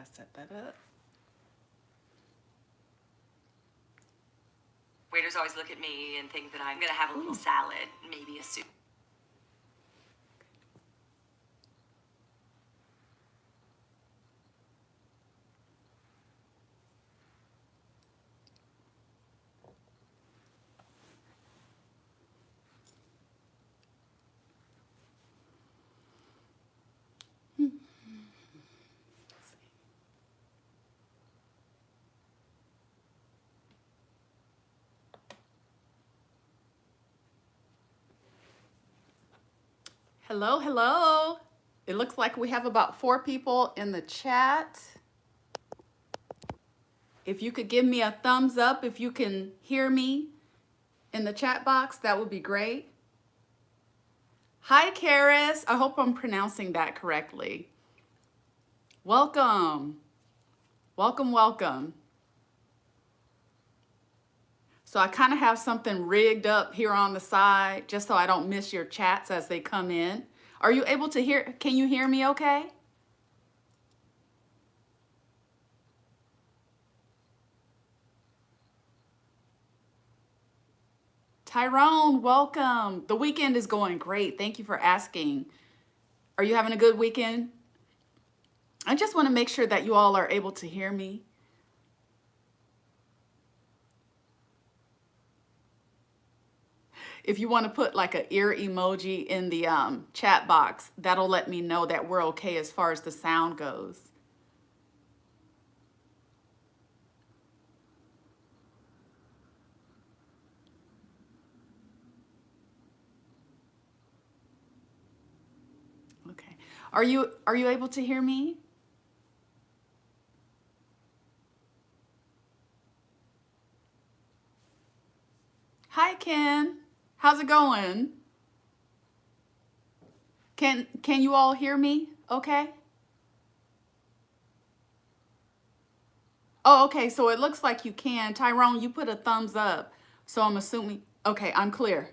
I set that up. Waiters always look at me and think that I'm gonna have a little salad, maybe a soup. Hello, hello. It looks like we have about 4 people in the chat. If you could give me a thumbs up if you can hear me in the chat box, that would be great. Hi, Karis. I hope I'm pronouncing that correctly. Welcome. Welcome, welcome. So I kind of have something rigged up here on the side just so I don't miss your chats as they come in. Are you able to hear? Can you hear me okay? Tyrone, welcome. The weekend is going great. Thank you for asking. Are you having a good weekend? I just want to make sure that you all are able to hear me. If you want to put like an ear emoji in the chat box, that'll let me know that we're okay as far as the sound goes. Okay. Are you able to hear me? Hi, Ken. How's it going? Can you all hear me okay? Oh, okay, so it looks like you can. Tyrone, you put a thumbs up. So I'm assuming, okay, I'm clear.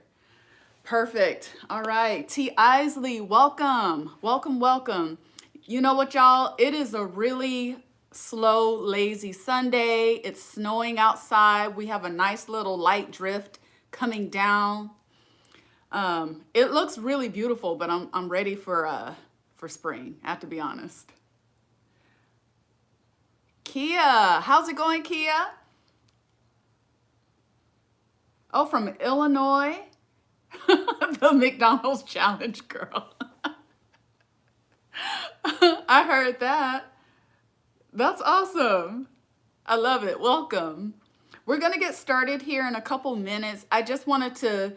Perfect. All right. T. Isley, welcome. Welcome, welcome. You know what, y'all? It is a really slow, lazy Sunday. It's snowing outside. We have a nice little light drift coming down. It looks really beautiful, but I'm ready for spring, I have to be honest. Kia, how's it going, Kia? Oh, from Illinois? The McDonald's challenge girl. I heard that. That's awesome. I love it. Welcome. We're going to get started here in a couple minutes. I just wanted to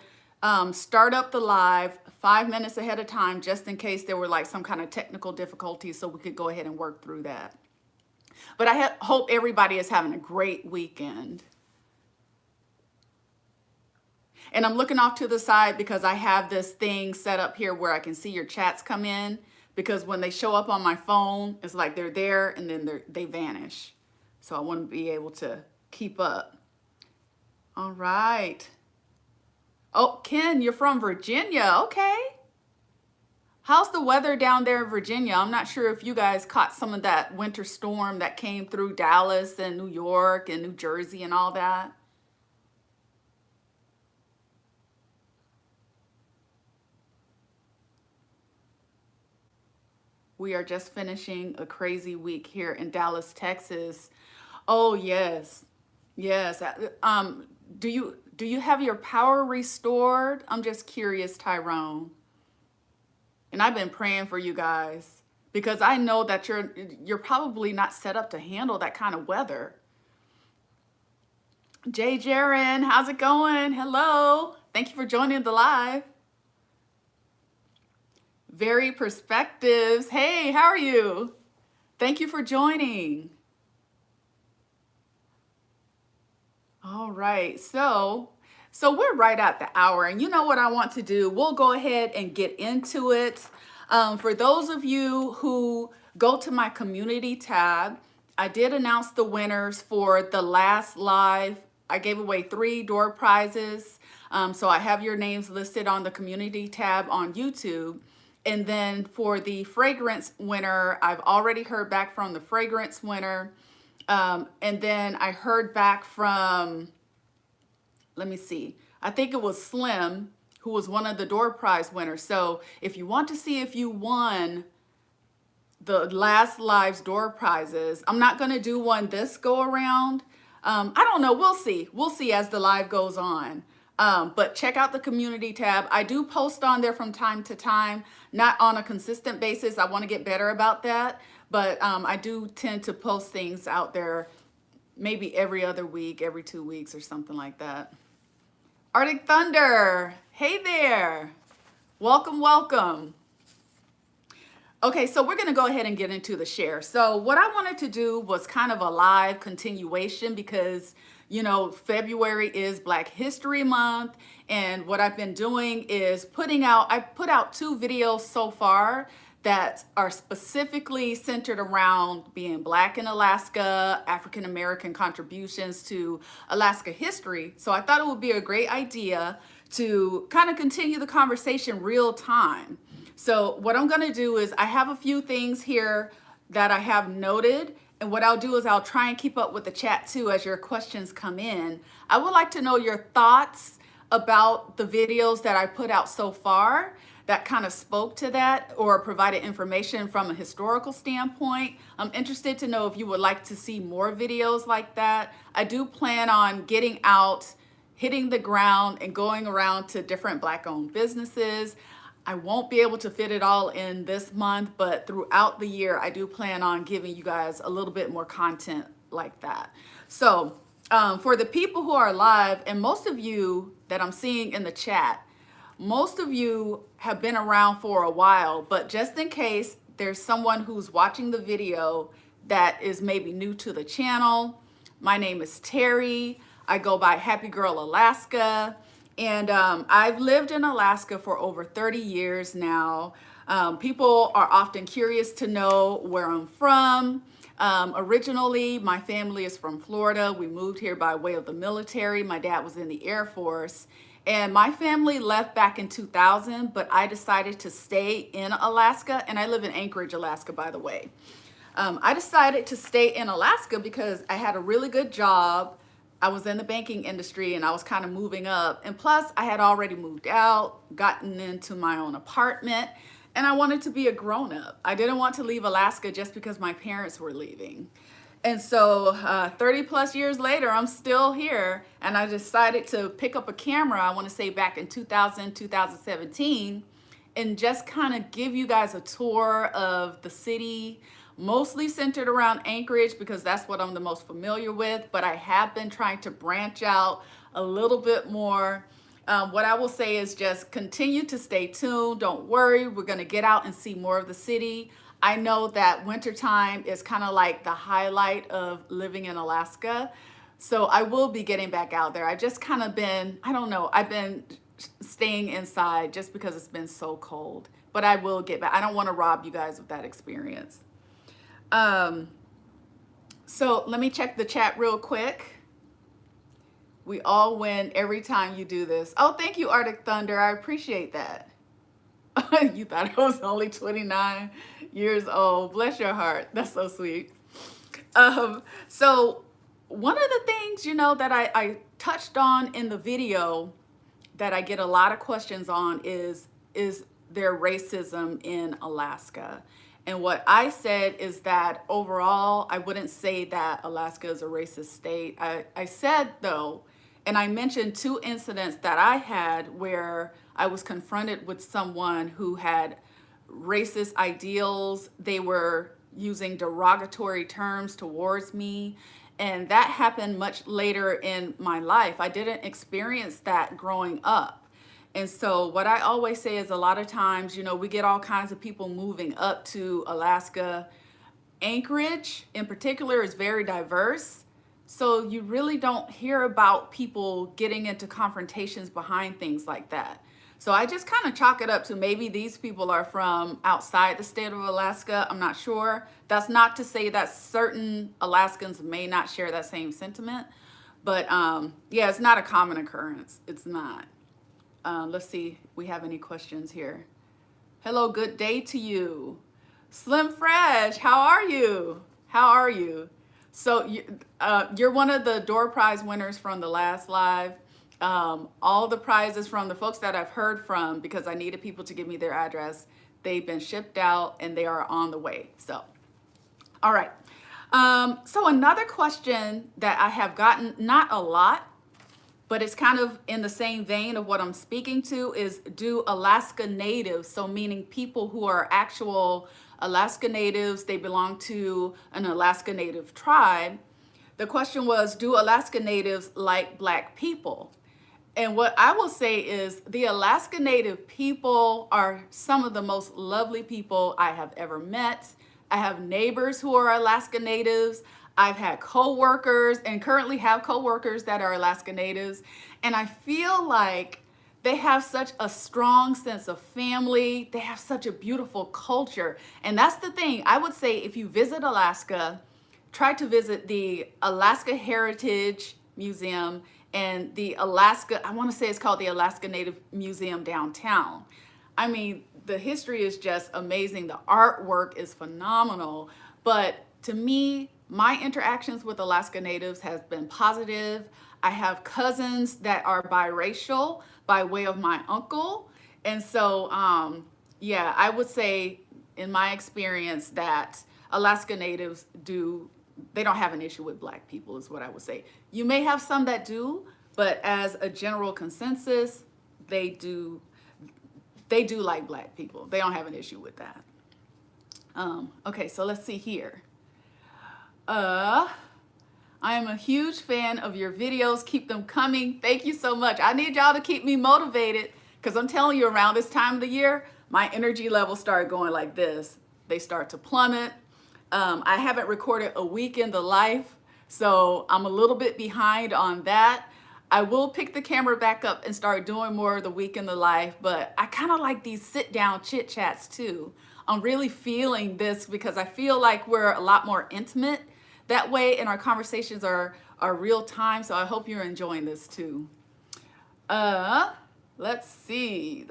start up the live 5 minutes ahead of time just in case there were like some kind of technical difficulties so we could go ahead and work through that. But I hope everybody is having a great weekend. And I'm looking off to the side because I have this thing set up here where I can see your chats come in, because when they show up on my phone, it's like they're there and then they vanish. So I want to be able to keep up. All right. Oh, Ken, you're from Virginia. Okay. How's the weather down there in Virginia? I'm not sure if you guys caught some of that winter storm that came through Dallas and New York and New Jersey and all that. We are just finishing a crazy week here in Dallas, Texas. Oh, yes. Yes. Do you have your power restored? I'm just curious, Tyrone. And I've been praying for you guys because I know that you're probably not set up to handle that kind of weather. Jay Jaren, how's it going? Hello. Thank you for joining the live. Very Perspectives. Hey, how are you? Thank you for joining. All right. So we're right at the hour, and you know what I want to do? We'll go ahead and get into it. For those of you who go to my community tab, I did announce the winners for the last live. I gave away 3 door prizes. So I have your names listed on the community tab on YouTube. And then for the fragrance winner, I've already heard back from the fragrance winner. And then I heard back from, let me see, I think it was Slim, who was one of the door prize winners. So if you want to see if you won the last live's door prizes, I'm not going to do one this go around. I don't know. We'll see. We'll see as the live goes on. But check out the community tab. I do post on there from time to time, not on a consistent basis. I want to get better about that. But I do tend to post things out there maybe every other week, every 2 weeks or something like that. Arctic Thunder, hey there. Welcome, welcome. Okay, so we're going to go ahead and get into the share. So what I wanted to do was kind of a live continuation because, you know, February is Black History Month. And what I've been doing is I put out 2 videos so far that are specifically centered around being Black in Alaska, African American contributions to Alaska history. So I thought it would be a great idea to kind of continue the conversation real time. So what I'm gonna do is I have a few things here that I have noted, and what I'll do is I'll try and keep up with the chat too as your questions come in. I would like to know your thoughts about the videos that I put out so far that kind of spoke to that or provided information from a historical standpoint. I'm interested to know if you would like to see more videos like that. I do plan on getting out, hitting the ground, and going around to different Black-owned businesses. I won't be able to fit it all in this month, but throughout the year, I do plan on giving you guys a little bit more content like that. So for the people who are live, and most of you that I'm seeing in the chat, most of you have been around for a while, but just in case there's someone who's watching the video that is maybe new to the channel, my name is Terry. I go by Happy Girl Alaska. And I've lived in Alaska for over 30 years now. People are often curious to know where I'm from. Originally, my family is from Florida. We moved here by way of the military. My dad was in the Air Force. And my family left back in 2000, but I decided to stay in Alaska. And I live in Anchorage, Alaska, by the way. I decided to stay in Alaska because I had a really good job. I was in the banking industry and I was kind of moving up. And plus, I had already moved out, gotten into my own apartment, and I wanted to be a grown-up. I didn't want to leave Alaska just because my parents were leaving. And so 30 plus years later, I'm still here, and I decided to pick up a camera, I want to say back in 2017, and just kind of give you guys a tour of the city, mostly centered around Anchorage because that's what I'm the most familiar with, but I have been trying to branch out a little bit more. What I will say is just continue to stay tuned. Don't worry, we're going to get out and see more of the city. I know that wintertime is kind of like the highlight of living in Alaska. So I will be getting back out there. I just kind of been, I don't know, I've been staying inside just because it's been so cold. But I will get back. I don't want to rob you guys of that experience. So let me check the chat real quick. We all win every time you do this. Oh, thank you, Arctic Thunder. I appreciate that. You thought I was only 29 years old. Bless your heart. That's so sweet. So one of the things, you know, that I touched on in the video that I get a lot of questions on is there racism in Alaska? And what I said is that overall, I wouldn't say that Alaska is a racist state. I said, though, and I mentioned 2 incidents that I had where I was confronted with someone who had racist ideals. They were using derogatory terms towards me. And that happened much later in my life. I didn't experience that growing up. And so what I always say is a lot of times, you know, we get all kinds of people moving up to Alaska. Anchorage in particular is very diverse. So you really don't hear about people getting into confrontations behind things like that. So I just kind of chalk it up to maybe these people are from outside the state of Alaska. I'm not sure. That's not to say that certain Alaskans may not share that same sentiment. But yeah, it's not a common occurrence. It's not. Let's see if we have any questions here. Hello, good day to you. Slim Fresh, how are you? How are you? So you're one of the door prize winners from the last live. All the prizes from the folks that I've heard from, because I needed people to give me their address, they've been shipped out and they are on the way. So, all right. So another question that I have gotten, not a lot, but it's kind of in the same vein of what I'm speaking to, is do Alaska natives, so meaning people who are actual Alaska natives, they belong to an Alaska native tribe. The question was, do Alaska natives like Black people? And what I will say is the Alaska Native people are some of the most lovely people I have ever met. I have neighbors who are Alaska Natives. I've had coworkers and currently have coworkers that are Alaska Natives. And I feel like they have such a strong sense of family. They have such a beautiful culture. And that's the thing. I would say if you visit Alaska, try to visit the Alaska Heritage Museum and the Alaska, I want to say it's called the Alaska Native Museum downtown. I mean, the history is just amazing. The artwork is phenomenal. But to me, my interactions with Alaska Natives has been positive. I have cousins that are biracial by way of my uncle. And so, yeah, I would say in my experience that Alaska Natives they don't have an issue with Black people is what I would say. You may have some that do, but as a general consensus, they do like Black people. They don't have an issue with that. Okay, so let's see here. I am a huge fan of your videos. Keep them coming. Thank you so much. I need y'all to keep me motivated because I'm telling you, around this time of the year, my energy levels start going like this. They start to plummet. I haven't recorded a week in the life, so I'm a little bit behind on that. I will pick the camera back up and start doing more of the week in the life, but I kind of like these sit down chit chats too. I'm really feeling this because I feel like we're a lot more intimate that way and our conversations are real time. So I hope you're enjoying this too. Let's see.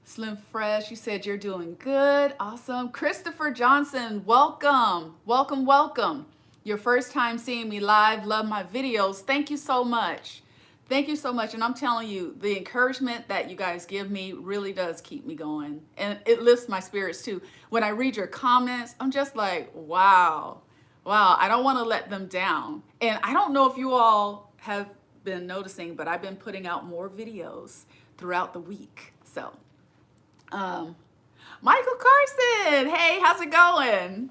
Slim Fresh, you said you're doing good. Awesome. Christopher Johnson, welcome. Welcome. Your first time seeing me live. Love my videos. Thank you so much. Thank you so much. And I'm telling you, the encouragement that you guys give me really does keep me going. And it lifts my spirits too. When I read your comments, I'm just like, wow. I don't want to let them down. And I don't know if you all have been noticing, but I've been putting out more videos throughout the week. So, Michael Carson, hey, how's it going?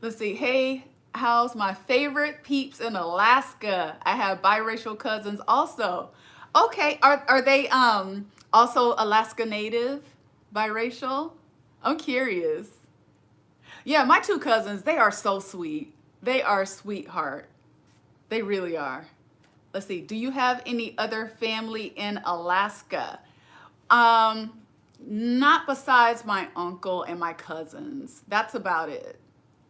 Let's see. Hey, how's my favorite peeps in Alaska? I have biracial cousins also. Okay, are they also Alaska Native, biracial? I'm curious. Yeah, my two cousins, they are so sweet. They are sweetheart. They really are. Let's see. Do you have any other family in Alaska? Not besides my uncle and my cousins. That's about it.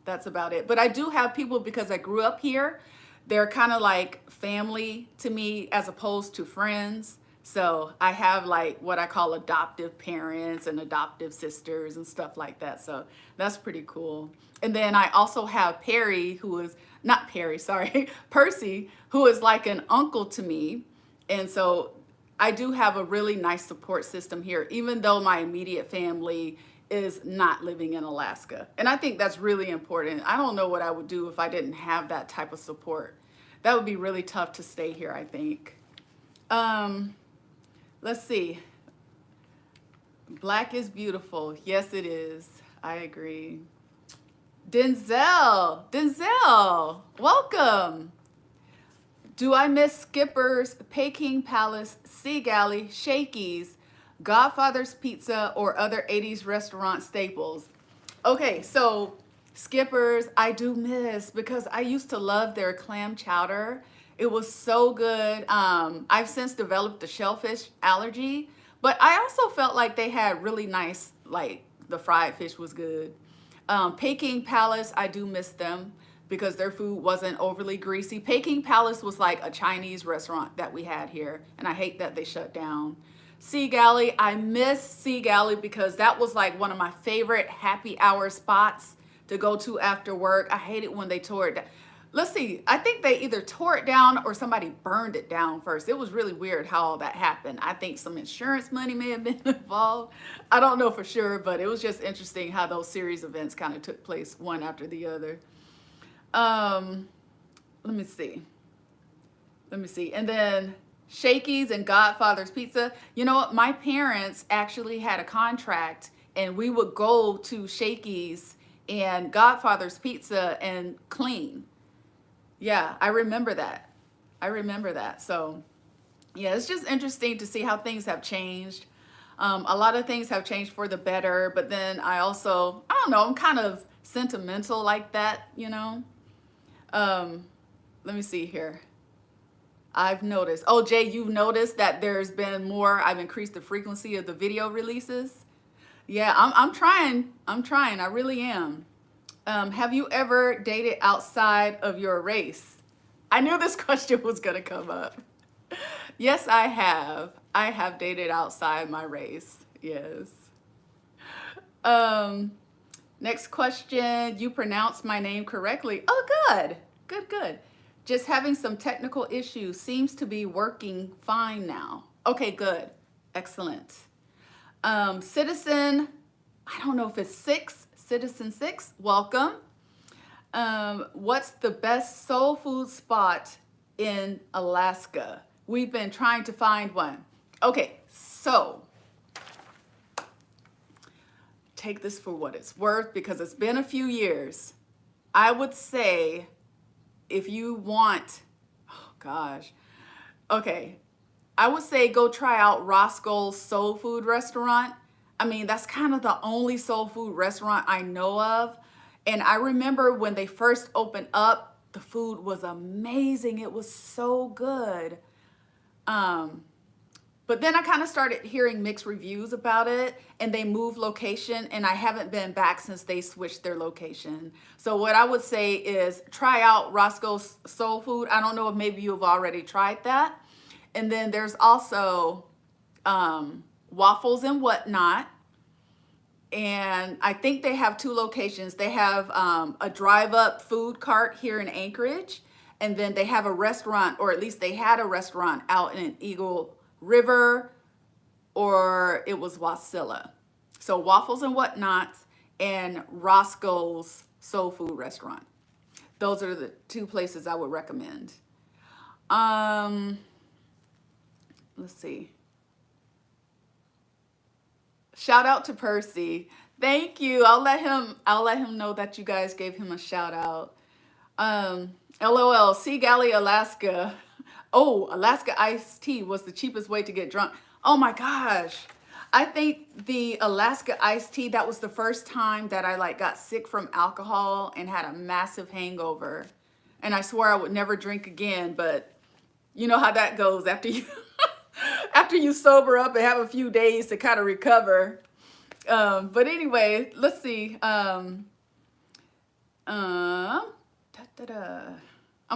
But I do have people because I grew up here. They're kind of like family to me as opposed to friends. So I have like what I call adoptive parents and adoptive sisters and stuff like that. So that's pretty cool. And then I also have Percy, who is like an uncle to me. And so I do have a really nice support system here, even though my immediate family is not living in Alaska. And I think that's really important. I don't know what I would do if I didn't have that type of support. That would be really tough to stay here, I think. Let's see. Black is beautiful. Yes, it is. I agree. Denzel, welcome. Do I miss Skipper's, Peking Palace, Sea Galley, Shakey's, Godfather's Pizza, or other 80s restaurant staples? Okay, so Skipper's, I do miss because I used to love their clam chowder. It was so good. I've since developed a shellfish allergy, but I also felt like they had really nice, like the fried fish was good. Peking Palace, I do miss them because their food wasn't overly greasy. Peking Palace was like a Chinese restaurant that we had here, and I hate that they shut down. Sea Galley. I miss Sea Galley because that was like one of my favorite happy hour spots to go to after work. I hate it when they tore it down. Let's see, I think they either tore it down or somebody burned it down first. It was really weird how all that happened. I think some insurance money may have been involved. I don't know for sure, but it was just interesting how those series events kind of took place one after the other. Let me see. And then Shakey's and Godfather's Pizza. You know what? My parents actually had a contract and we would go to Shakey's and Godfather's Pizza and clean. Yeah, I remember that. So, yeah, it's just interesting to see how things have changed. A lot of things have changed for the better, but then I don't know, I'm kind of sentimental like that, you know? Let me see here. I've noticed. Oh, Jay, you've noticed that there's been more. I've increased the frequency of the video releases. Yeah, I'm trying. I really am. Have you ever dated outside of your race? I knew this question was going to come up. Yes, I have. I have dated outside my race. Yes. Next question. You pronounced my name correctly. Oh, good. Good. Just having some technical issues. Seems to be working fine now. Okay, good. Excellent. Citizen, I don't know if it's Citizen 6, welcome. What's the best soul food spot in Alaska? We've been trying to find one. Okay, so take this for what it's worth because it's been a few years. I would say if you want, oh gosh, okay, I would say go try out Roscoe's Soul Food Restaurant. I mean, that's kind of the only soul food restaurant I know of. And I remember when they first opened up, the food was amazing. It was so good. But then I kind of started hearing mixed reviews about it and they moved location and I haven't been back since they switched their location. So what I would say is try out Roscoe's Soul Food. I don't know if maybe you've already tried that. And then there's also Waffles and Whatnot. And I think they have two locations. They have a drive-up food cart here in Anchorage. And then they have a restaurant, or at least they had a restaurant out in Eagle River, or it was Wasilla. So Waffles and Whatnot and Roscoe's Soul Food Restaurant. Those are the two places I would recommend. Let's see. Shout out to Percy. Thank you. I'll let him know that you guys gave him a shout out. LOL, Sea Galley, Alaska. Oh, Alaska iced tea was the cheapest way to get drunk. Oh my gosh. I think the Alaska iced tea, that was the first time that I got sick from alcohol and had a massive hangover. And I swore I would never drink again, but you know how that goes after you after you sober up and have a few days to kind of recover. But anyway, let's see. I'm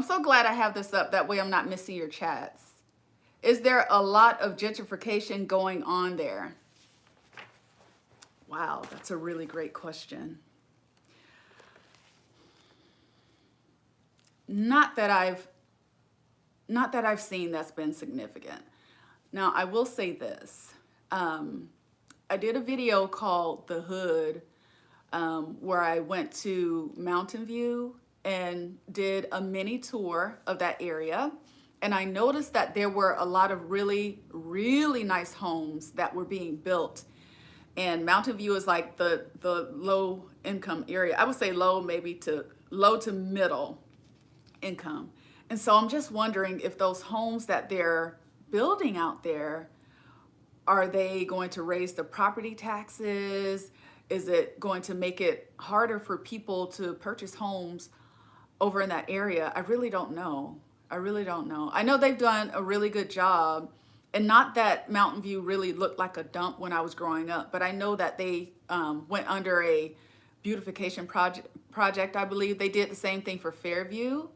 so glad I have this up. That way I'm not missing your chats. Is there a lot of gentrification going on there? Wow, that's a really great question. Not that I've seen that's been significant. Now, I will say this. I did a video called The Hood, where I went to Mountain View and did a mini tour of that area. And I noticed that there were a lot of really, really nice homes that were being built. And Mountain View is like the low income area. I would say low to middle income. And so I'm just wondering if those homes that they're building out there, are they going to raise the property taxes? Is it going to make it harder for people to purchase homes over in that area? I really don't know. I know they've done a really good job, and not that Mountain View really looked like a dump when I was growing up, but I know that they went under a beautification project, I believe. They did the same thing for Fairview.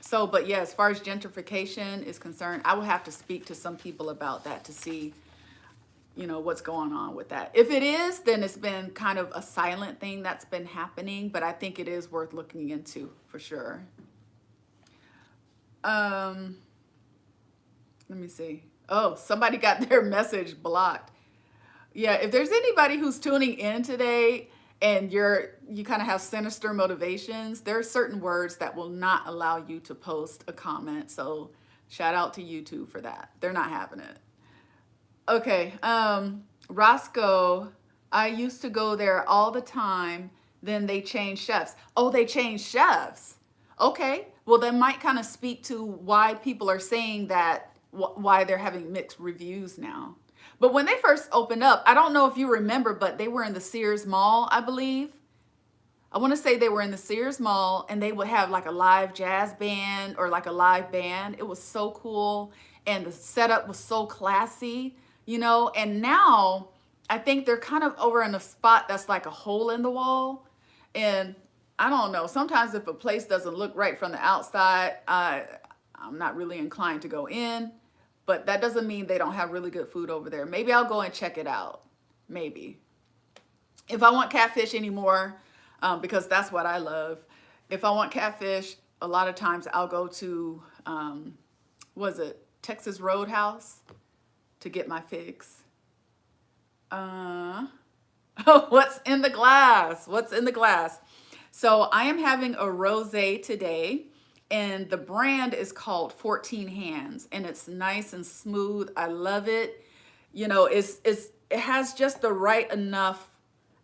So, but yeah, as far as gentrification is concerned, I will have to speak to some people about that to see, what's going on with that. If it is, then it's been kind of a silent thing that's been happening, but I think it is worth looking into for sure. Um, Let me see. Oh, somebody got their message blocked. Yeah, if there's anybody who's tuning in today and you kind of have sinister motivations, there are certain words that will not allow you to post a comment. So shout out to YouTube for that. They're not having it. Okay, Roscoe, I used to go there all the time. Then they changed chefs. Oh, they changed chefs. Okay, well, that might kind of speak to why people are saying that, why they're having mixed reviews now. But when they first opened up, I don't know if you remember, but they were in the Sears Mall, I believe. I want to say they were in the Sears Mall, and they would have like a live jazz band or like a live band. It was so cool, and the setup was so classy, And now I think they're kind of over in a spot that's like a hole in the wall. And I don't know, sometimes if a place doesn't look right from the outside, I'm not really inclined to go in. But that doesn't mean they don't have really good food over there. Maybe I'll go and check it out. Maybe. If I want catfish anymore, because that's what I love. If I want catfish, a lot of times I'll go to, Texas Roadhouse to get my fix. What's in the glass? What's in the glass? So I am having a rosé today, and the brand is called 14 Hands, and it's nice and smooth. I love it. It has just the right enough,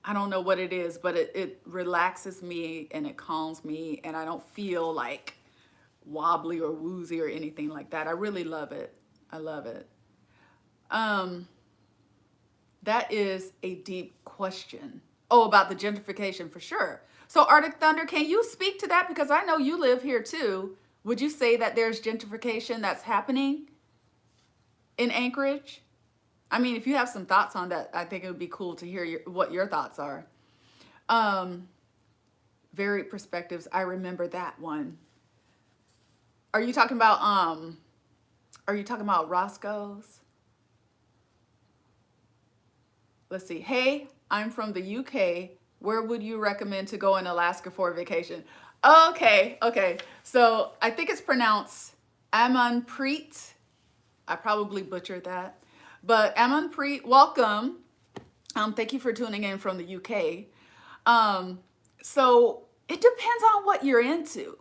I don't know what it is, but it relaxes me and it calms me, and I don't feel like wobbly or woozy or anything like that. I really love it. I love it. That is a deep question. Oh, about the gentrification for sure. So Arctic Thunder, can you speak to that? Because I know you live here too. Would you say that there's gentrification that's happening in Anchorage? I mean, if you have some thoughts on that, I think it would be cool to hear what your thoughts are. Varied perspectives. I remember that one. Are you talking about Roscoe's? Let's see. Hey, I'm from the UK. Where would you recommend to go in Alaska for a vacation? Okay. So I think it's pronounced Amanpreet. I probably butchered that. But Amanpreet, welcome. Thank you for tuning in from the UK. So it depends on what you're into.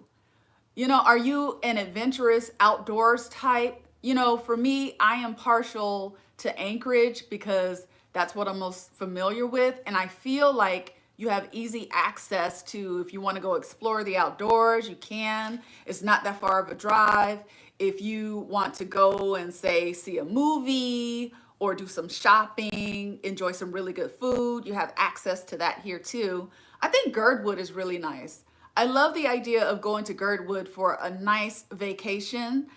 Are you an adventurous outdoors type? For me, I am partial to Anchorage because that's what I'm most familiar with. And I feel like you have easy access to, if you want to go explore the outdoors, you can. It's not that far of a drive. If you want to go and say, see a movie or do some shopping, enjoy some really good food, you have access to that here too. I think Girdwood is really nice. I love the idea of going to Girdwood for a nice vacation,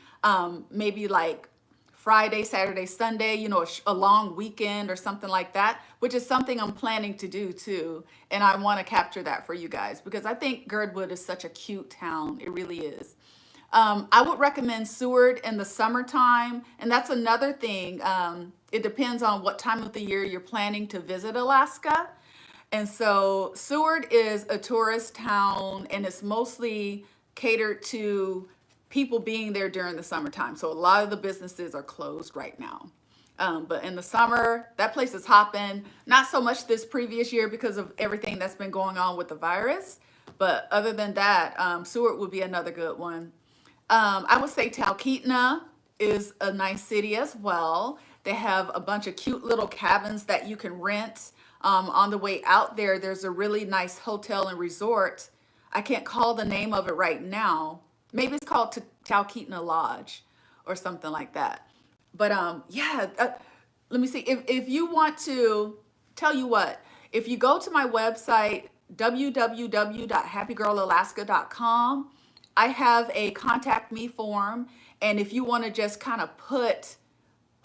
maybe like Friday, Saturday, Sunday, a long weekend or something like that, which is something I'm planning to do too. And I want to capture that for you guys because I think Girdwood is such a cute town. It really is. I would recommend Seward in the summertime. And that's another thing. It depends on what time of the year you're planning to visit Alaska. And so Seward is a tourist town, and it's mostly catered to people being there during the summertime. So a lot of the businesses are closed right now. But in the summer, that place is hopping. Not so much this previous year because of everything that's been going on with the virus. But other than that, Seward would be another good one. I would say Talkeetna is a nice city as well. They have a bunch of cute little cabins that you can rent. On the way out there, there's a really nice hotel and resort. I can't call the name of it right now. Maybe it's called Talkeetna Lodge or something like that. But let me see. If you want to, tell you what, if you go to my website, www.happygirlalaska.com, I have a contact me form. And if you want to just kind of put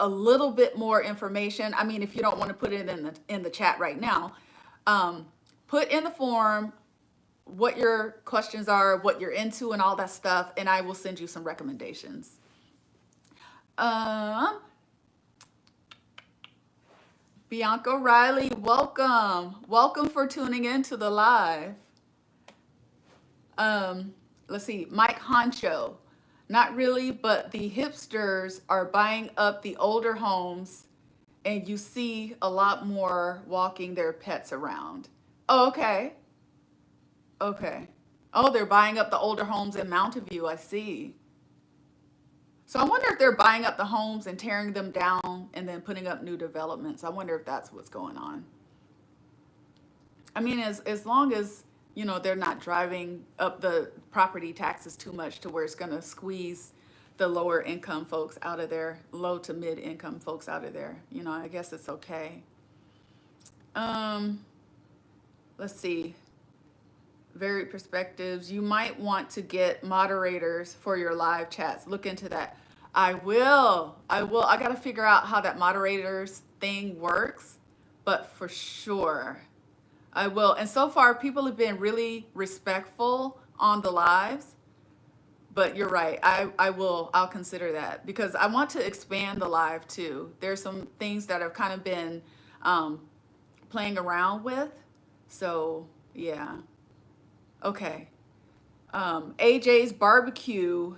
a little bit more information, I mean, if you don't want to put it in the chat right now, put in the form what your questions are, what you're into, and all that stuff, and I will send you some recommendations. Um, Bianca Riley, welcome. Welcome for tuning in to the live. Let's see, Mike Honcho. Not really, but the hipsters are buying up the older homes, and you see a lot more walking their pets around. Oh, okay. Okay. Oh, they're buying up the older homes in Mountain View. I see. So I wonder if they're buying up the homes and tearing them down and then putting up new developments. I wonder if that's what's going on. I mean, as long as, you know, they're not driving up the property taxes too much to where it's going to squeeze the lower income folks out of there, low to mid income folks out of there. You know, I guess it's okay. Um, let's see. Varied perspectives. You might want to get moderators for your live chats. Look into that. I will. I will. I got to figure out how that moderators thing works, but for sure I will. And so far, people have been really respectful on the lives, but you're right. I will. I'll consider that because I want to expand the live too. There's some things that I've kind of been playing around with. So, yeah. Okay. AJ's barbecue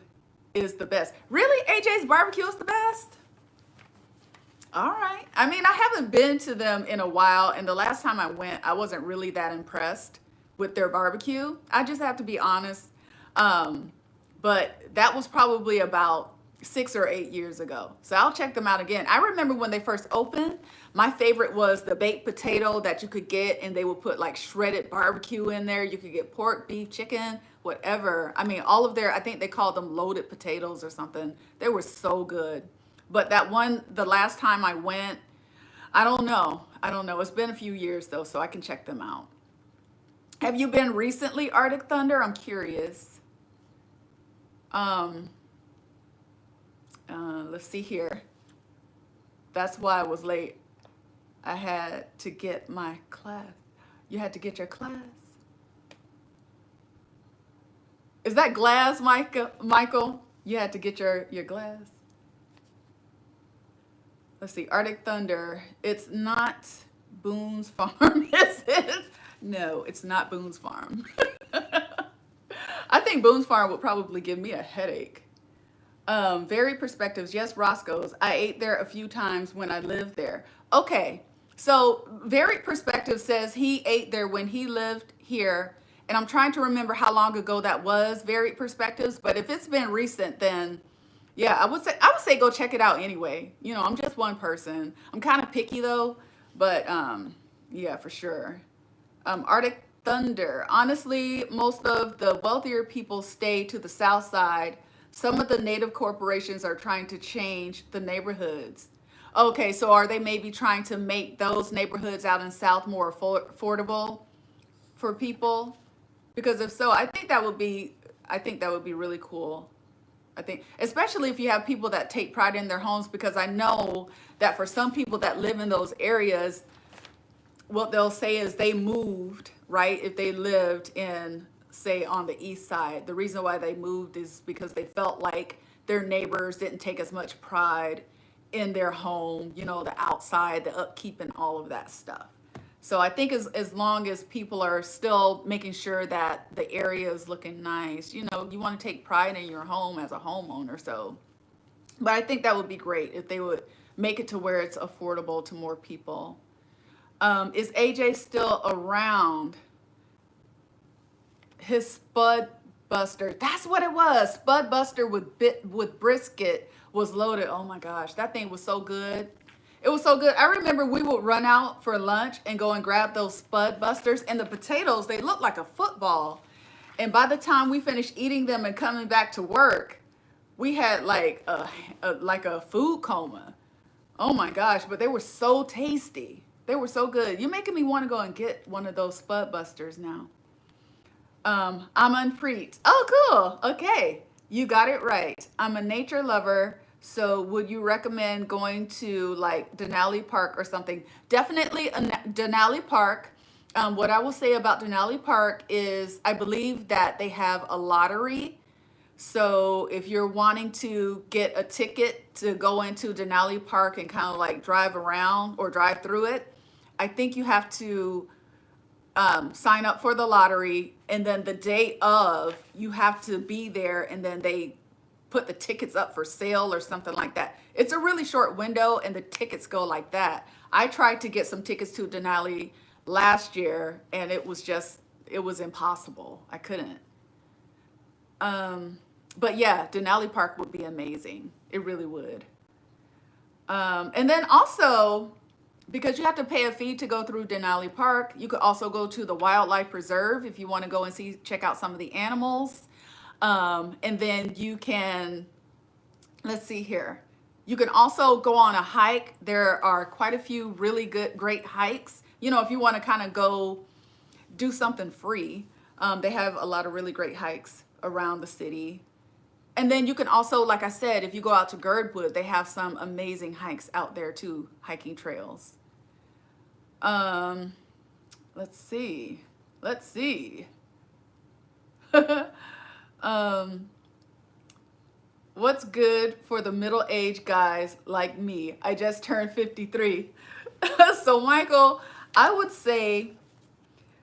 is the best. Really? AJ's barbecue is the best? All right. I mean, I haven't been to them in a while, and the last time I went, I wasn't really that impressed with their barbecue. I just have to be honest. But that was probably about 6 or 8 years ago. So I'll check them out again. I remember when they first opened, my favorite was the baked potato that you could get, and they would put like shredded barbecue in there. You could get pork, beef, chicken, whatever. I mean, all of their, I think they called them loaded potatoes or something. They were so good. But that one, the last time I went, I don't know. I don't know. It's been a few years though, so I can check them out. Have you been recently, Arctic Thunder? I'm curious. Um, let's see here. That's why I was late. I had to get my class. You had to get your class. Is that glass, Michael? You had to get your glass. Let's see, Arctic Thunder. It's not Boone's Farm, is it? No, it's not Boone's Farm. I think Boone's Farm would probably give me a headache. Varied perspectives. Yes, Roscoe's. I ate there a few times when I lived there. Okay, so Varied Perspective says he ate there when he lived here, and I'm trying to remember how long ago that was. Varied Perspectives, but if it's been recent, then yeah, I would say go check it out anyway. You know, I'm just one person. I'm kind of picky though, but yeah, for sure. Arctic Thunder. Honestly, most of the wealthier people stay to the south side. Some of the native corporations are trying to change the neighborhoods. Okay, so are they maybe trying to make those neighborhoods out in South more affordable for people? Because if so, I think that would be really cool. I think, especially if you have people that take pride in their homes, because I know that for some people that live in those areas, what they'll say is they moved, right? If they lived in, say, on the east side, the reason why they moved is because they felt like their neighbors didn't take as much pride in their home, you know, the outside, the upkeep, and all of that stuff. So I think as long as people are still making sure that the area is looking nice, you know, you want to take pride in your home as a homeowner. So, but I think that would be great if they would make it to where it's affordable to more people. Is AJ still around? His Spud Buster. That's what it was. Spud Buster with brisket was loaded. Oh my gosh, that thing was so good. It was so good. I remember we would run out for lunch and go and grab those Spud Busters, and the potatoes, they looked like a football. And by the time we finished eating them and coming back to work, we had like a food coma. Oh my gosh, but they were so tasty. They were so good. You're making me want to go and get one of those Spud Busters now. I'm Unpreet. Oh, cool. Okay. You got it right. I'm a nature lover. So would you recommend going to like Denali Park or something? Definitely Denali Park. What I will say about Denali Park is I believe that they have a lottery. So if you're wanting to get a ticket to go into Denali Park and kind of like drive around or drive through it, I think you have to sign up for the lottery, and then the day of, you have to be there, and then they put the tickets up for sale or something like that. It's a really short window, and the tickets go like that. I tried to get some tickets to Denali last year, and it was impossible. I couldn't. But yeah, Denali Park would be amazing. It really would. And then also, because you have to pay a fee to go through Denali Park, you could also go to the wildlife preserve if you want to go and check out some of the animals. And then you can, let's see here. You can also go on a hike. There are quite a few really great hikes. You know, if you want to kind of go do something free, they have a lot of really great hikes around the city. And then you can also, like I said, if you go out to Girdwood, they have some amazing hikes out there too, hiking trails. Let's see. Let's see. What's good for the middle-aged guys like me? I just turned 53. So Michael, I would say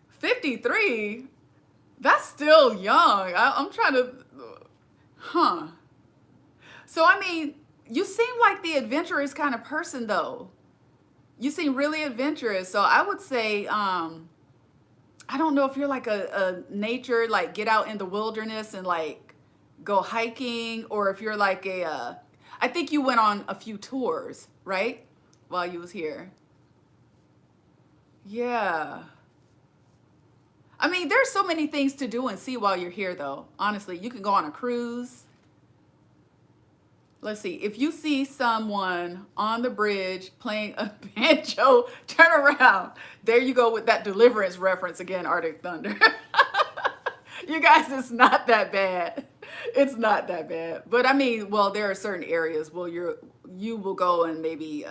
53, that's still young. I'm trying to, huh. So I mean, you seem like the adventurous kind of person though. You seem really adventurous. So I would say, I don't know if you're like a nature, like get out in the wilderness and like go hiking, or if you're like I think you went on a few tours, right? While you was here. Yeah. I mean, there's so many things to do and see while you're here though. Honestly, you can go on a cruise. Let's see. If you see someone on the bridge playing a banjo, turn around. There you go with that Deliverance reference again, Arctic Thunder. You guys, it's not that bad. It's not that bad. But I mean, well, there are certain areas where you will go and maybe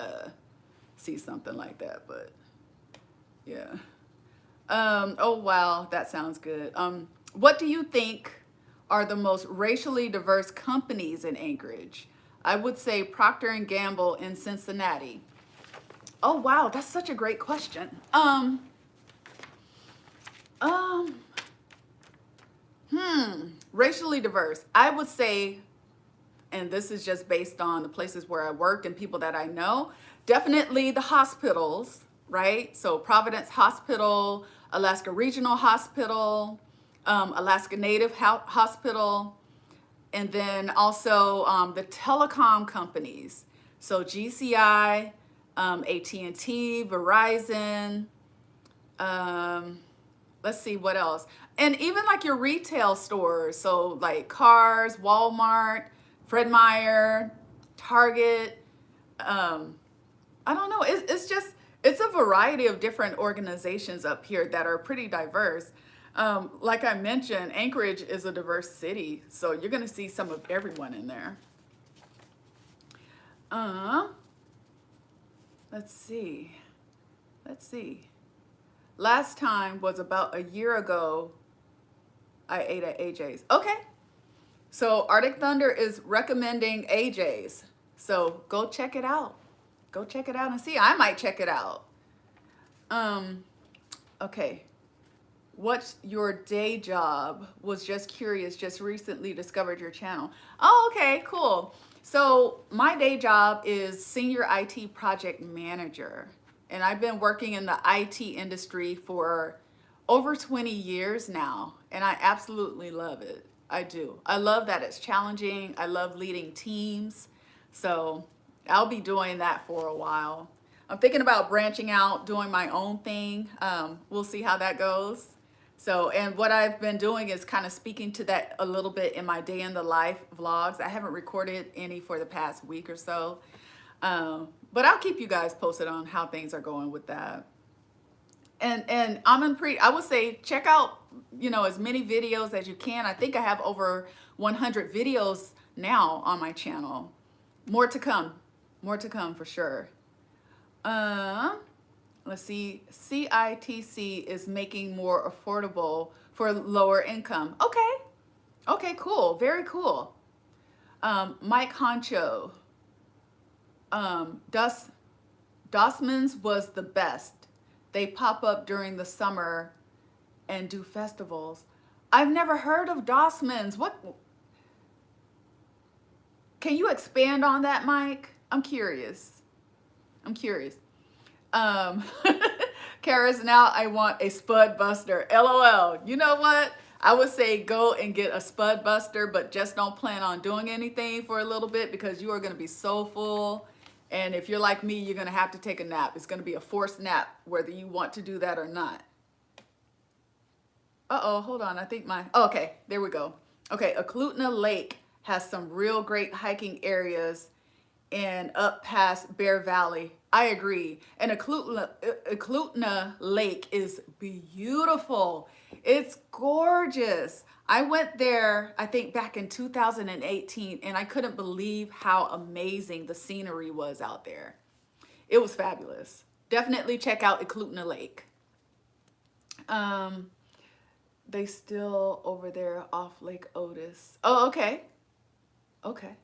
see something like that. But yeah. Oh wow, that sounds good. What do you think are the most racially diverse companies in Anchorage? I would say Procter and Gamble in Cincinnati. Oh wow, that's such a great question. Racially diverse. I would say, and this is just based on the places where I worked and people that I know, definitely the hospitals, right? So Providence Hospital, Alaska Regional Hospital, Alaska Native Hospital, and then also the telecom companies. So GCI, AT&T, Verizon, let's see what else. And even like your retail stores. So like Cars, Walmart, Fred Meyer, Target. I don't know. It's a variety of different organizations up here that are pretty diverse. Like I mentioned, Anchorage is a diverse city, so you're going to see some of everyone in there. Let's see. Last time was about a year ago. I ate at AJ's. Okay. So Arctic Thunder is recommending AJ's. So go check it out. Go check it out and see. I might check it out. Okay. What's your day job? Was just curious, just recently discovered your channel. Oh, okay, cool. So my day job is senior IT project manager. And I've been working in the IT industry for over 20 years now. And I absolutely love it. I do. I love that it's challenging. I love leading teams. So I'll be doing that for a while. I'm thinking about branching out, doing my own thing. We'll see how that goes. So, and what I've been doing is kind of speaking to that a little bit in my day in the life vlogs. I haven't recorded any for the past week or so. But I'll keep you guys posted on how things are going with that. And I would say check out, as many videos as you can. I think I have over 100 videos now on my channel. More to come for sure. let's see, CITC is making more affordable for lower income. Okay. Okay, cool. Very cool. Mike Honcho, Dossman's was the best. They pop up during the summer and do festivals. I've never heard of Dossman's. What? Can you expand on that, Mike? I'm curious. I'm curious. Kara's now I want a Spud Buster. LOL. You know what? I would say go and get a Spud Buster, but just don't plan on doing anything for a little bit because you are going to be so full. And if you're like me, you're going to have to take a nap. It's going to be a forced nap, whether you want to do that or not. Uh-oh, hold on. I think oh, okay, there we go. Okay, Eklutna Lake has some real great hiking areas and up past Bear Valley. I agree. And Eklutna Lake is beautiful. It's gorgeous. I went there, I think back in 2018, and I couldn't believe how amazing the scenery was out there. It was fabulous. Definitely check out Eklutna Lake. They still over there off Lake Otis. Oh, okay. Okay.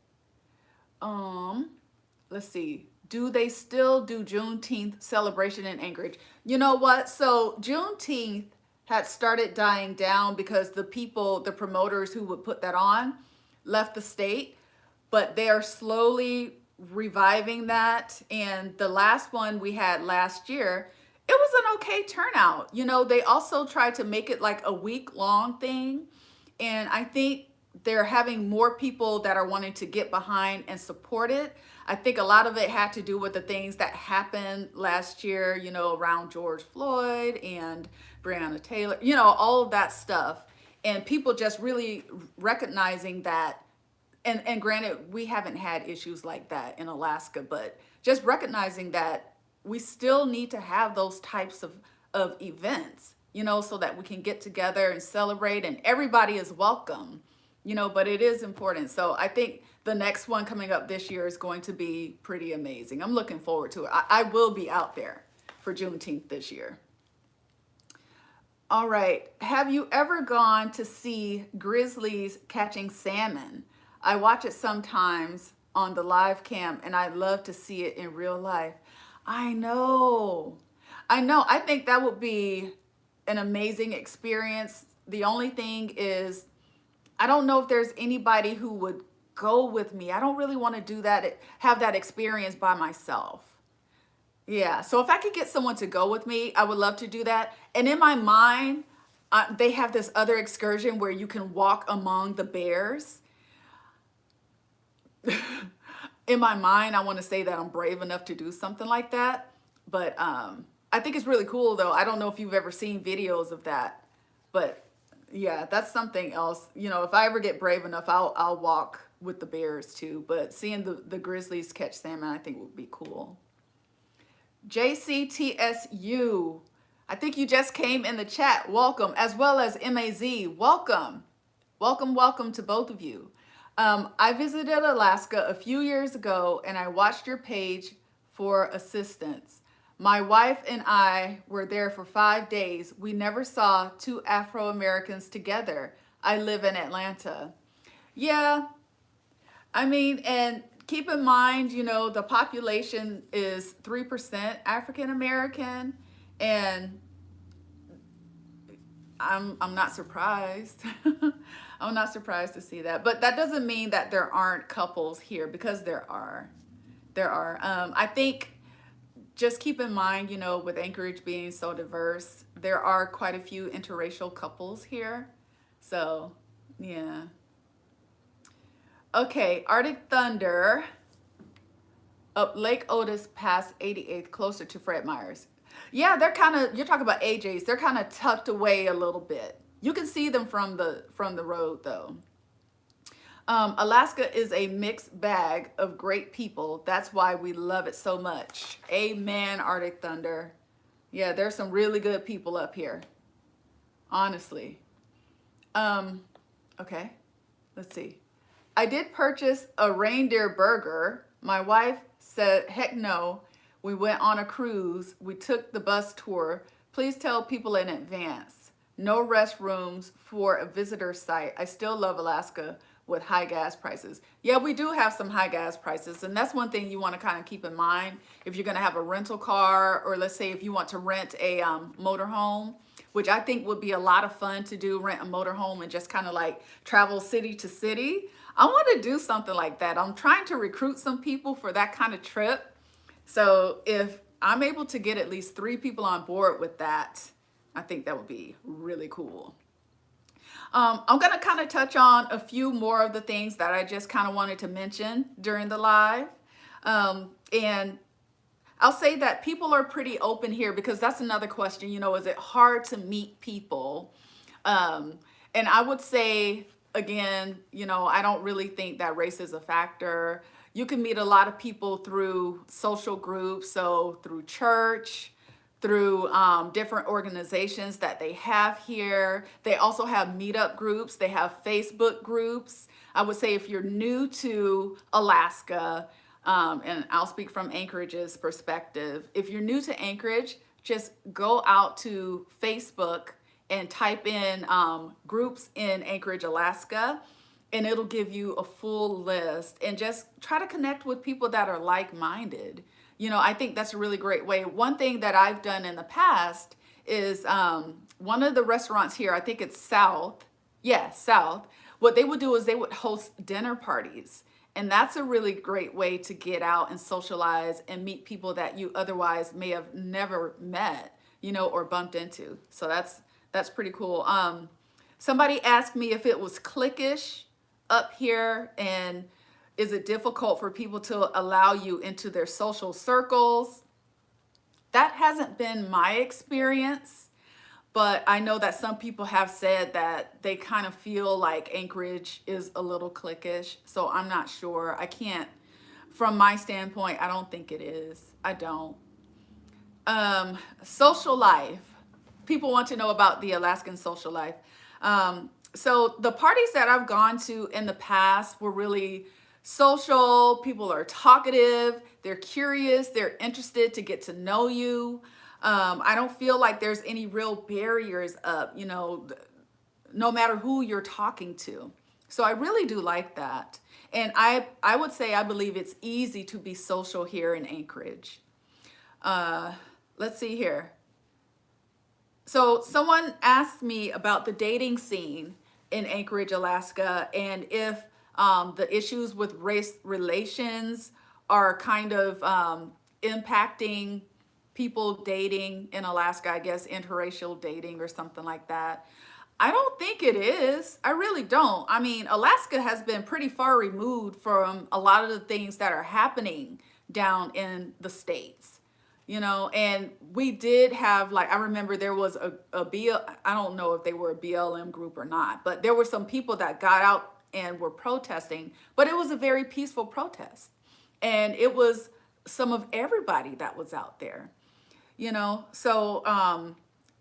Let's see. Do they still do Juneteenth celebration in Anchorage? You know what? So Juneteenth had started dying down because the people, the promoters who would put that on left the state, but they are slowly reviving that. And the last one we had last year, it was an okay turnout. You know, they also tried to make it like a week-long thing. And I think they're having more people that are wanting to get behind and support it. I think a lot of it had to do with the things that happened last year, you know, around George Floyd and Breonna Taylor, you know, all of that stuff. And people just really recognizing that, and granted, we haven't had issues like that in Alaska, but just recognizing that we still need to have those types of events, you know, so that we can get together and celebrate and everybody is welcome, you know, but it is important. So I think the next one coming up this year is going to be pretty amazing. I'm looking forward to it. I will be out there for Juneteenth this year. All right. Have you ever gone to see grizzlies catching salmon? I watch it sometimes on the live cam and I love to see it in real life. I know. I think that would be an amazing experience. The only thing is, I don't know if there's anybody who would go with me. I don't really want to do that, have that experience by myself. Yeah, so if I could get someone to go with me, I would love to do that. And in my mind, they have this other excursion where you can walk among the bears. In my mind, I want to say that I'm brave enough to do something like that. But I think it's really cool, though. I don't know if you've ever seen videos of that. But yeah, that's something else. You know, if I ever get brave enough, I'll walk with the bears too. But seeing the grizzlies catch salmon, I think would be cool. JCTSU, I think you just came in the chat. Welcome, as well as MAZ. Welcome. Welcome to both of you. I visited Alaska a few years ago and I watched your page for assistance. My wife and I were there for 5 days. We never saw two Afro-Americans together. I live in Atlanta. Yeah, I mean, and keep in mind, you know, the population is 3% African-American, and I'm not surprised. I'm not surprised to see that. But that doesn't mean that there aren't couples here, because there are. I think just keep in mind, you know, with Anchorage being so diverse, there are quite a few interracial couples here. So, yeah. Okay, Arctic Thunder up Lake Otis past 88th, closer to Fred Meyer's. Yeah, they're kind of, you're talking about AJ's, they're kind of tucked away a little bit. You can see them from the road though. Alaska is a mixed bag of great people. That's why we love it so much. Amen, Arctic Thunder. Yeah, there's some really good people up here. Honestly. Okay, let's see. I did purchase a reindeer burger. My wife said, heck no. We went on a cruise. We took the bus tour. Please tell people in advance. No restrooms for a visitor site. I still love Alaska with high gas prices. Yeah, we do have some high gas prices, and that's one thing you want to kind of keep in mind if you're going to have a rental car, or let's say if you want to rent a motorhome, which I think would be a lot of fun to do, rent a motorhome and just kind of like travel city to city. I want to do something like that. I'm trying to recruit some people for that kind of trip. So if I'm able to get at least 3 people on board with that, I think that would be really cool. I'm going to kind of touch on a few more of the things that I just kind of wanted to mention during the live. And I'll say that people are pretty open here, because that's another question, you know, is it hard to meet people? And I would say, again, you know, I don't really think that race is a factor. You can meet a lot of people through social groups, so through church, through different organizations that they have here. They also have meetup groups. They have Facebook groups. I would say if you're new to Alaska, and I'll speak from Anchorage's perspective, if you're new to Anchorage, just go out to Facebook and type in groups in Anchorage, Alaska, and it'll give you a full list, and just try to connect with people that are like-minded. You know, I think that's a really great way. One thing that I've done in the past is one of the restaurants here, I think it's South. Yeah, South. What they would do is they would host dinner parties. And that's a really great way to get out and socialize and meet people that you otherwise may have never met, you know, or bumped into. So that's pretty cool. Somebody asked me if it was cliquish up here, and is it difficult for people to allow you into their social circles? That hasn't been my experience, but I know that some people have said that they kind of feel like Anchorage is a little cliquish. So I'm not sure. I can't, from my standpoint, I don't think it is. I don't. Social life. People want to know about the Alaskan social life. So the parties that I've gone to in the past were really social. People are talkative, they're curious, they're interested to get to know you. I don't feel like there's any real barriers up, you know, no matter who you're talking to. So I really do like that. And I would say I believe it's easy to be social here in Anchorage. Let's see here. So someone asked me about the dating scene in Anchorage, Alaska, and if the issues with race relations are kind of impacting people dating in Alaska, I guess interracial dating or something like that. I don't think it is. I really don't. I mean, Alaska has been pretty far removed from a lot of the things that are happening down in the States, you know, and we did have, like, I remember there was I don't know if they were a BLM group or not, but there were some people that got out and were protesting, but it was a very peaceful protest. And it was some of everybody that was out there, you know? So,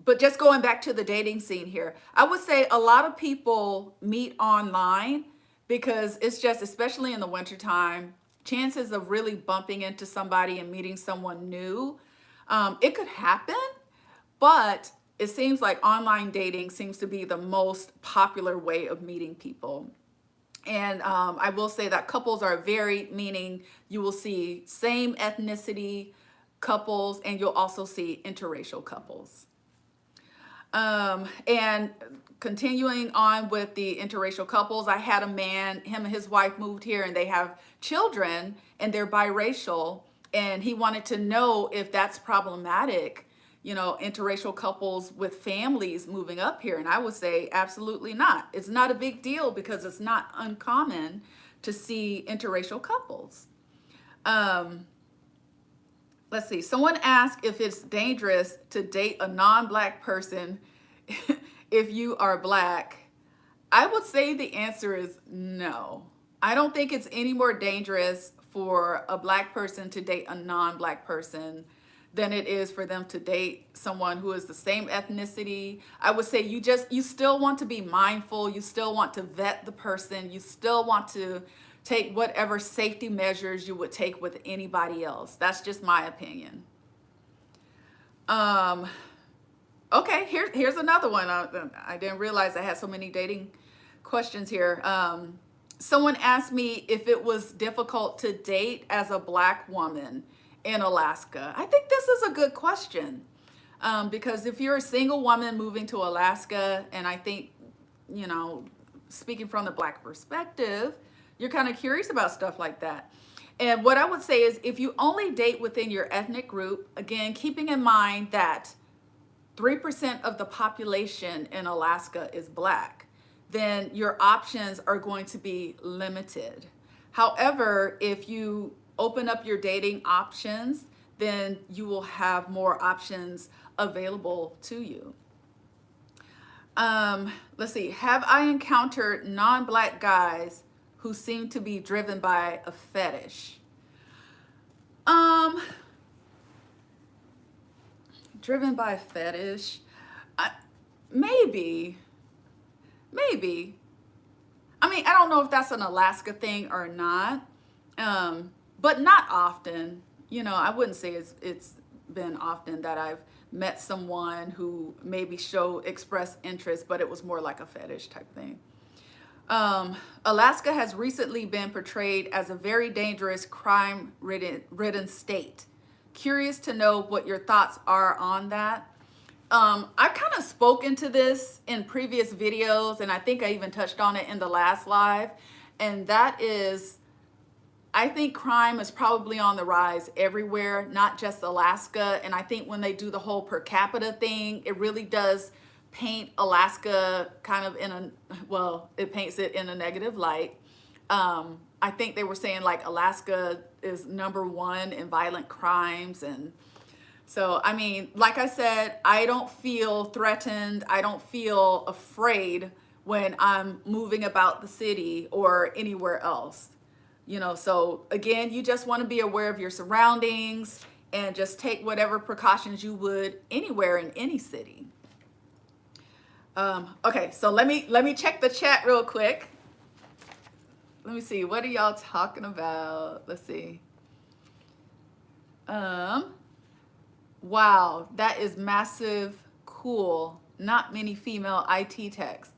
but just going back to the dating scene here, I would say a lot of people meet online because it's just, especially in the wintertime, chances of really bumping into somebody and meeting someone new, it could happen, but it seems like online dating seems to be the most popular way of meeting people. And I will say that couples are varied, meaning you will see same ethnicity couples, and you'll also see interracial couples. And continuing on with the interracial couples, I had a man, him and his wife moved here, and they have children, and they're biracial, and he wanted to know if that's problematic, you know, interracial couples with families moving up here. And I would say absolutely not. It's not a big deal because it's not uncommon to see interracial couples. Let's see. Someone asked if it's dangerous to date a non-Black person if you are Black. I would say the answer is no. I don't think it's any more dangerous for a Black person to date a non-Black person than it is for them to date someone who is the same ethnicity. I would say you still want to be mindful. You still want to vet the person. You still want to take whatever safety measures you would take with anybody else. That's just my opinion. Okay, here's another one. I didn't realize I had so many dating questions here. Someone asked me if it was difficult to date as a Black woman in Alaska. I think this is a good question, because if you're a single woman moving to Alaska, and I think, you know, speaking from the Black perspective, you're kind of curious about stuff like that. And what I would say is, if you only date within your ethnic group, again, keeping in mind that 3% of the population in Alaska is Black, then your options are going to be limited. However, if you open up your dating options, then you will have more options available to you. Let's see. Have I encountered non-Black guys who seem to be driven by a fetish? Driven by a fetish? Maybe. I mean, I don't know if that's an Alaska thing or not, but not often. You know, I wouldn't say it's been often that I've met someone who maybe expressed interest, but it was more like a fetish type thing. Alaska has recently been portrayed as a very dangerous, crime-ridden state. Curious to know what your thoughts are on that. I kind of spoke into this in previous videos, and I think I even touched on it in the last live. And that is, I think crime is probably on the rise everywhere, not just Alaska. And I think when they do the whole per capita thing, it really does paint Alaska kind of it paints it in a negative light. I think they were saying like Alaska is #1 in violent crimes. And so, I mean, like I said, I don't feel threatened. I don't feel afraid when I'm moving about the city or anywhere else. You know, so again, you just want to be aware of your surroundings and just take whatever precautions you would anywhere in any city. Okay, so let me check the chat real quick. Let me see, what are y'all talking about? Let's see. Wow, that is massive, cool. Not many female IT techs.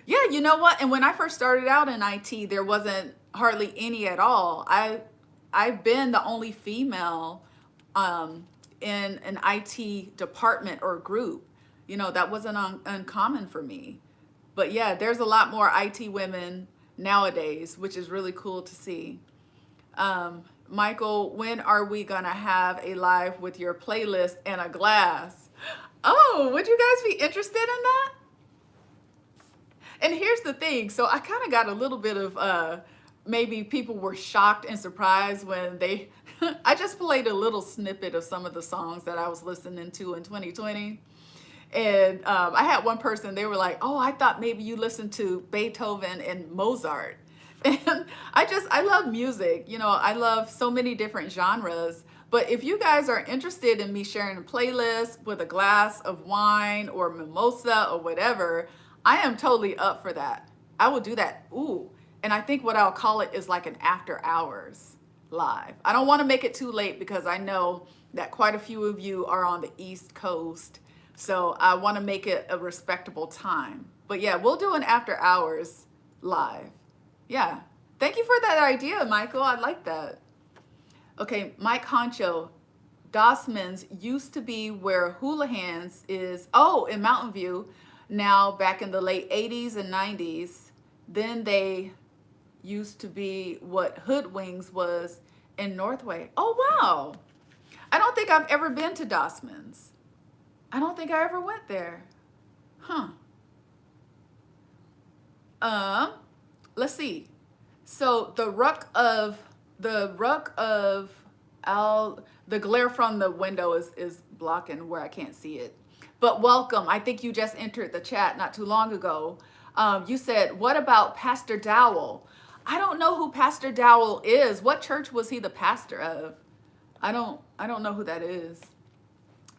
Yeah, you know what? And when I first started out in IT, there wasn't hardly any at all. I've been the only female in an IT department or group. You know, that wasn't uncommon for me. But yeah, there's a lot more IT women nowadays, which is really cool to see. Michael, when are we gonna have a live with your playlist and a glass? Oh, would you guys be interested in that? And here's the thing. So I kind of got a little bit of, maybe people were shocked and surprised when I just played a little snippet of some of the songs that I was listening to in 2020. And I had one person, they were like, oh, I thought maybe you listened to Beethoven and Mozart. And I love music. You know, I love so many different genres. But if you guys are interested in me sharing a playlist with a glass of wine or mimosa or whatever, I am totally up for that. I will do that. Ooh. And I think what I'll call it is like an after hours live. I don't want to make it too late because I know that quite a few of you are on the East Coast. So I want to make it a respectable time. But yeah, we'll do an after hours live. Yeah. Thank you for that idea, Michael. I like that. Okay, Mike Honcho. Dossman's used to be where Houlihan's is, in Mountain View. Now back in the late 80s and 90s. Then they used to be what Hoodwings was in Northway. Oh, wow. I don't think I've ever been to Dossman's. I don't think I ever went there. Huh. Let's see. So the glare from the window is blocking where I can't see it. But welcome. I think you just entered the chat not too long ago. You said, what about Pastor Dowell? I don't know who Pastor Dowell is. What church was he the pastor of? I don't know who that is.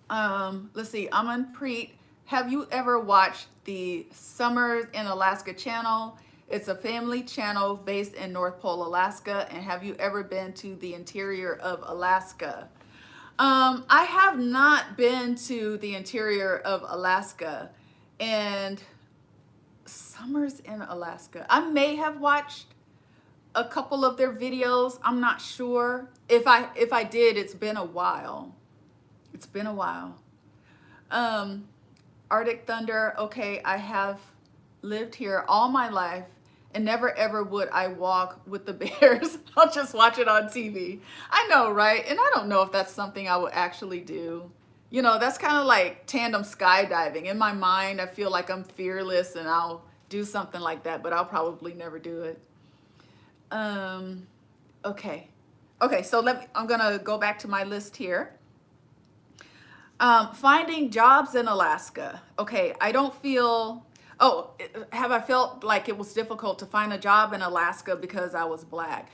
Let's see. Aman Preet, have you ever watched the Summers in Alaska channel? It's a family channel based in North Pole, Alaska. And have you ever been to the interior of Alaska? I have not been to the interior of Alaska, and summers in Alaska. I may have watched a couple of their videos. I'm not sure. If I did, it's been a while. It's been a while. Arctic Thunder, okay, I have lived here all my life and never ever would I walk with the bears. I'll just watch it on TV. I know, right? And I don't know if that's something I would actually do. You know, that's kind of like tandem skydiving. In my mind, I feel like I'm fearless and I'll do something like that, but I'll probably never do it. Okay. Okay, so I'm gonna go back to my list here. Finding jobs in Alaska. Okay, I don't feel, have I felt like it was difficult to find a job in Alaska because I was Black?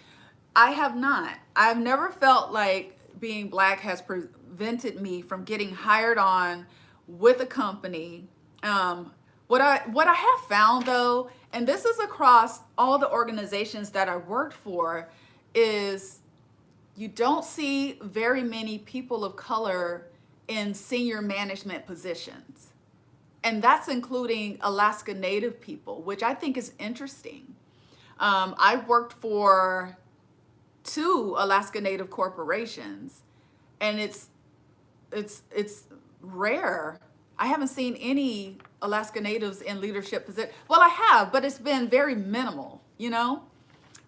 I have not. I've never felt like being Black has prevented me from getting hired on with a company. What I have found though, and this is across all the organizations that I worked for, is you don't see very many people of color in senior management positions. And that's including Alaska Native people, which I think is interesting. I worked for 2 Alaska Native corporations, and it's rare. I haven't seen any Alaska Natives in leadership position. Well, I have, but it's been very minimal, you know,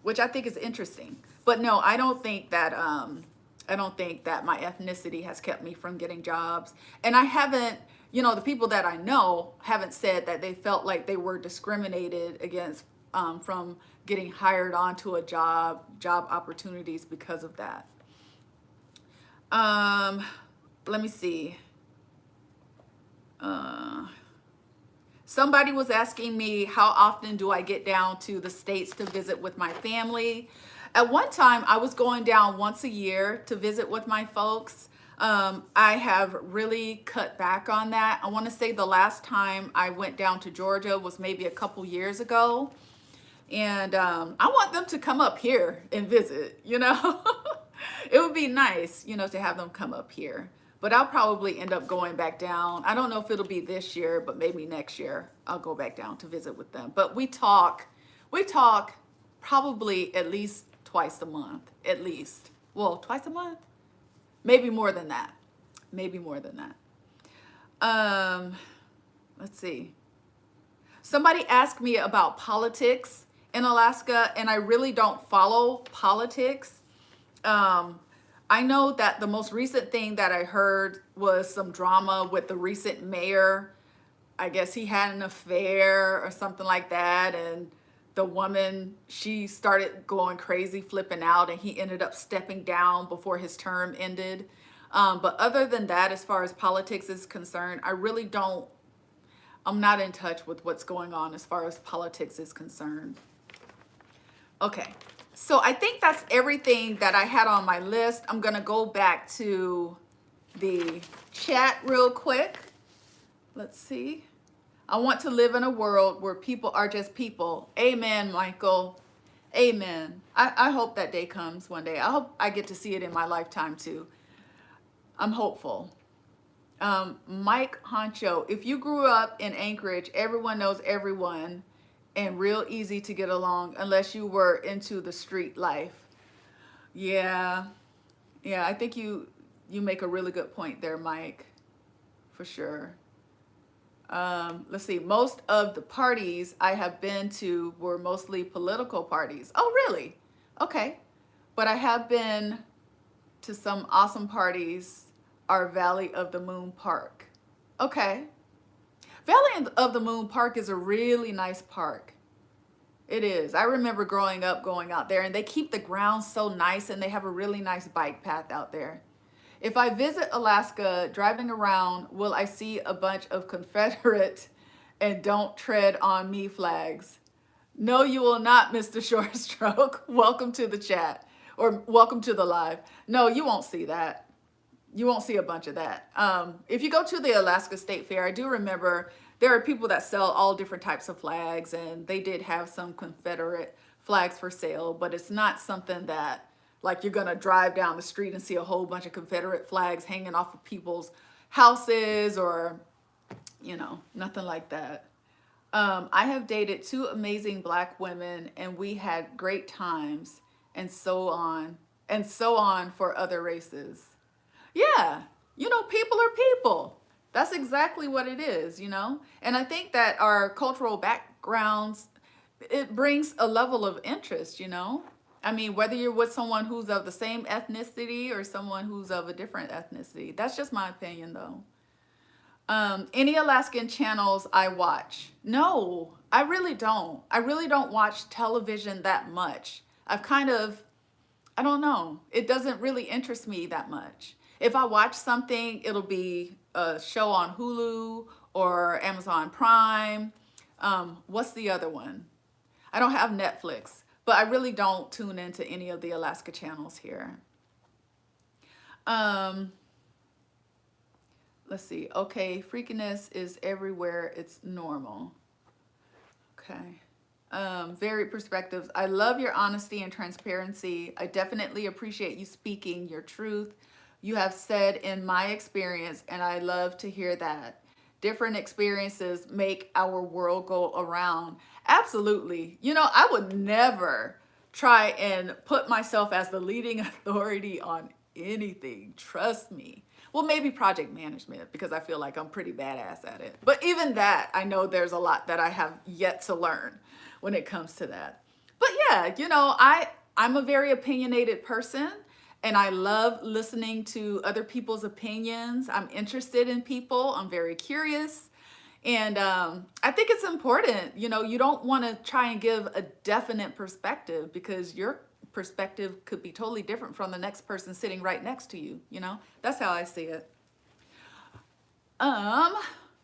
which I think is interesting. But no, I don't think that my ethnicity has kept me from getting jobs. And I haven't, you know, the people that I know haven't said that they felt like they were discriminated against from getting hired onto a job opportunities because of that. Let me see. Somebody was asking me, how often do I get down to the States to visit with my family? At one time, I was going down once a year to visit with my folks. I have really cut back on that. I want to say the last time I went down to Georgia was maybe a couple years ago. And I want them to come up here and visit, you know. It would be nice, you know, to have them come up here. But I'll probably end up going back down. I don't know if it'll be this year, but maybe next year I'll go back down to visit with them. But we talk probably at least twice a month, at least. Well, twice a month? Maybe more than that. Maybe more than that. Let's see. Somebody asked me about politics in Alaska, and I really don't follow politics. I know that the most recent thing that I heard was some drama with the recent mayor. I guess he had an affair or something like that, and the woman, she started going crazy, flipping out, and he ended up stepping down before his term ended. But other than that, as far as politics is concerned, I'm not in touch with what's going on as far as politics is concerned. Okay, so I think that's everything that I had on my list. I'm gonna go back to the chat real quick. Let's see. I want to live in a world where people are just people. Amen, Michael. Amen. I hope that day comes one day. I hope I get to see it in my lifetime too. I'm hopeful. Mike Honcho, if you grew up in Anchorage, everyone knows everyone and real easy to get along unless you were into the street life. Yeah, I think you make a really good point there, Mike, for sure. Let's see, most of the parties I have been to were mostly political parties. Oh, really? Okay. But I have been to some awesome parties, our Valley of the Moon Park. Okay. Valley of the Moon Park is a really nice park. It is. I remember growing up going out there, and they keep the grounds so nice, and they have a really nice bike path out there. If I visit Alaska, driving around, will I see a bunch of Confederate and don't tread on me flags? No, you will not, Mr. Short Stroke. Welcome to the chat, or welcome to the live. No, you won't see that. You won't see a bunch of that. If you go to the Alaska State Fair, I do remember there are people that sell all different types of flags, and they did have some Confederate flags for sale, but it's not something that like you're gonna drive down the street and see a whole bunch of Confederate flags hanging off of people's houses or, nothing like that. I have dated two amazing Black women, and we had great times, and so on for other races. Yeah, people are people. That's exactly what it is. And I think that our cultural backgrounds, it brings a level of interest. I mean, whether you're with someone who's of the same ethnicity or someone who's of a different ethnicity. That's just my opinion, though. Any Alaskan channels I watch? No, I really don't. I really don't watch television that much. I don't know. It doesn't really interest me that much. If I watch something, it'll be a show on Hulu or Amazon Prime. What's the other one? I don't have Netflix, but I really don't tune into any of the Alaska channels here. Let's see. Okay, freakiness is everywhere. It's normal. Okay. Varied perspectives. I love your honesty and transparency. I definitely appreciate you speaking your truth. You have said in my experience, and I love to hear that. Different experiences make our world go around. Absolutely. I would never try and put myself as the leading authority on anything. Trust me. Well, maybe project management, because I feel like I'm pretty badass at it. But even that, I know there's a lot that I have yet to learn when it comes to that. But yeah, I'm a very opinionated person, and I love listening to other people's opinions. I'm interested in people. I'm very curious. And I think it's important. You don't want to try and give a definite perspective, because your perspective could be totally different from the next person sitting right next to you. That's how I see it.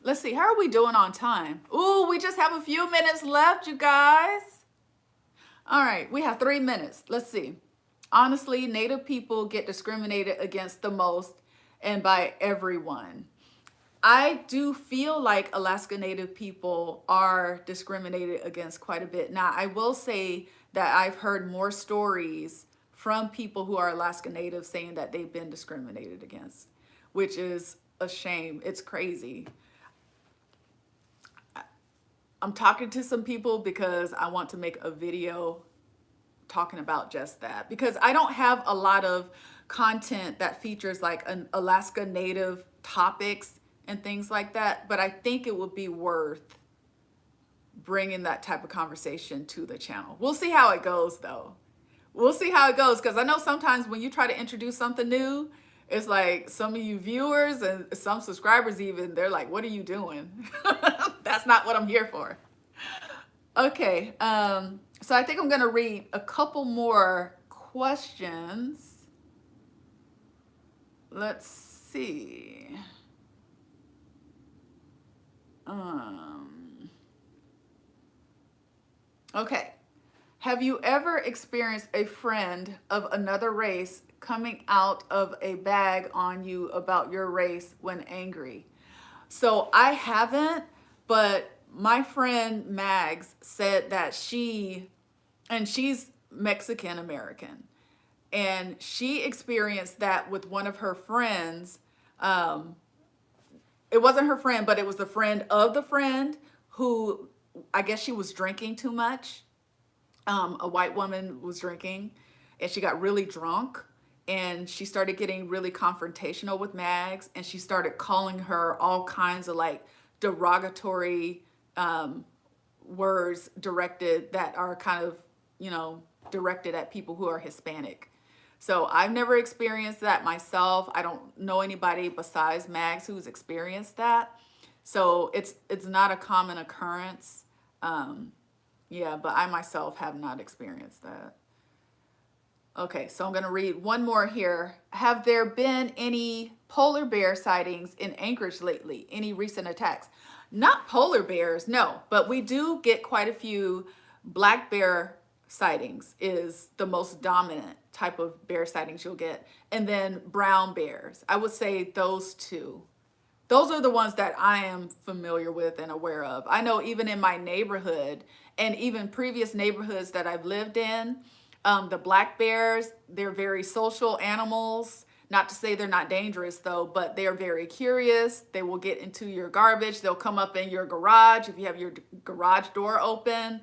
Let's see, how are we doing on time? Ooh, we just have a few minutes left, you guys. All right, we have 3 minutes. Let's see. Honestly, Native people get discriminated against the most, and by everyone. I do feel like Alaska Native people are discriminated against quite a bit. Now, I will say that I've heard more stories from people who are Alaska Native saying that they've been discriminated against, which is a shame. It's crazy. I'm talking to some people because I want to make a video talking about just that, because I don't have a lot of content that features like an Alaska Native topics and things like that, but I think it would be worth bringing that type of conversation to the channel. We'll see how it goes, though. We'll see how it goes, because I know sometimes when you try to introduce something new, it's like some of you viewers and some subscribers even, they're like, what are you doing? That's not what I'm here for. Okay, so I think I'm going to read a couple more questions. Let's see. Okay. Have you ever experienced a friend of another race coming out of a bag on you about your race when angry? So I haven't, but my friend Mags said that she's Mexican American, and she experienced that with one of her friends. It wasn't her friend, but it was the friend of the friend who, I guess she was drinking too much. A white woman was drinking, and she got really drunk, and she started getting really confrontational with Mags, and she started calling her all kinds of like derogatory words that are kind of, directed at people who are Hispanic. So I've never experienced that myself. I don't know anybody besides Mags who's experienced that. So it's not a common occurrence. Yeah, but I myself have not experienced that. Okay, so I'm going to read one more here. Have there been any polar bear sightings in Anchorage lately? Any recent attacks? Not polar bears, no, but we do get quite a few black bear sightings is the most dominant type of bear sightings you'll get. And then brown bears. I would say those two. Those are the ones that I am familiar with and aware of. I know even in my neighborhood and even previous neighborhoods that I've lived in, the black bears, they're very social animals. Not to say they're not dangerous though, but they're very curious. They will get into your garbage. They'll come up in your garage if you have your garage door open.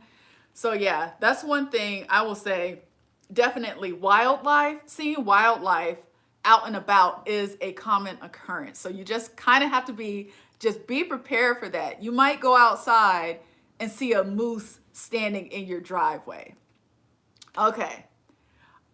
So yeah, that's one thing I will say. Definitely wildlife, seeing wildlife out and about is a common occurrence. So you just kind of have to be prepared for that. You might go outside and see a moose standing in your driveway. Okay.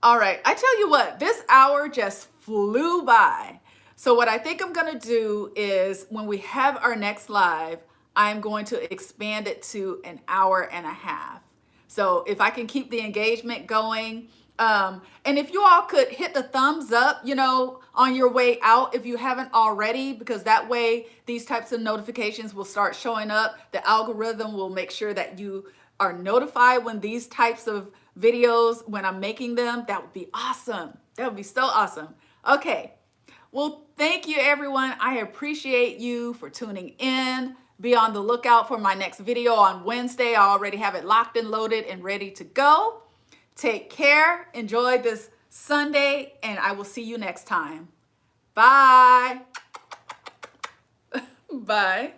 All right. I tell you what, this hour just flew by. So what I think I'm going to do is when we have our next live, I'm going to expand it to an hour and a half. So if I can keep the engagement going, and if you all could hit the thumbs up, you know, on your way out, if you haven't already, because that way these types of notifications will start showing up. The algorithm will make sure that you are notified when these types of videos, when I'm making them. That would be awesome. That would be so awesome. Okay. Well, thank you, everyone. I appreciate you for tuning in. Be on the lookout for my next video on Wednesday. I already have it locked and loaded and ready to go. Take care. Enjoy this Sunday, and I will see you next time. Bye. Bye.